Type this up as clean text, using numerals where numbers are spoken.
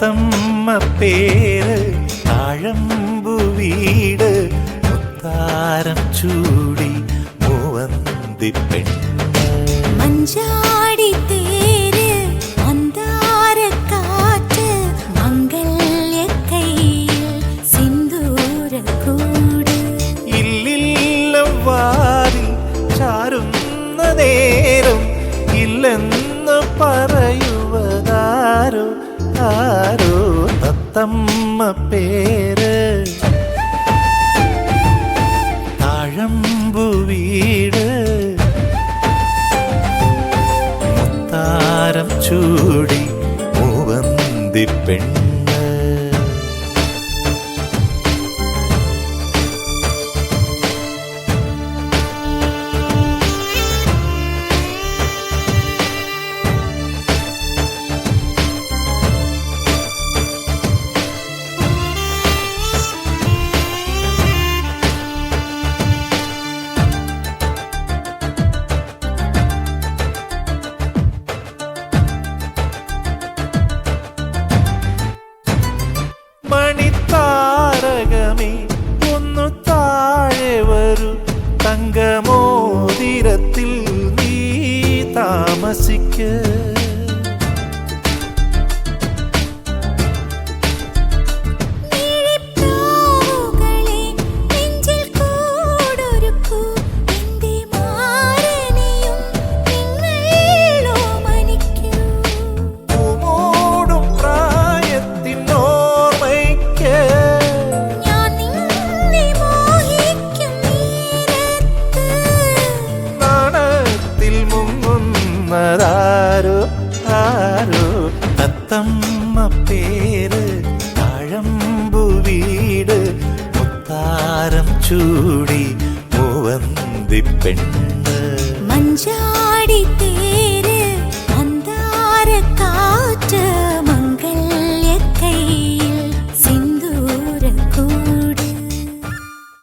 തത്തമ്മ പേര് താഴമ്പു വീട് മുത്താരം ചൂടി മൂവന്തി പെണ്ണ് മഞ്ചാടി തേര് മന്ദാരക്കാറ്റ് മംഗല്യക്കൈയിൽ സിന്ദൂരക്കൂട് ഇല്ലില്ല വാരി ചാരുന്ന നേരം ഇല്ലെന്ന് പറയുവതാരോ ആരോ തത്തമ്മ പേര് താഴമ്പു വീട് മുത്താരം ചൂടി മൂവന്തി പെണ്ണ് മണിത്താരകമേ ഒന്നു താഴെ വരൂ തങ്കമോതിരത്തിൽ നീ താമസിക്ക ആരോ ആരോ തത്തമ്മ പേര് താഴമ്പു വീട് മുത്താരം ചൂടി മൂവന്തി പെണ്ണ്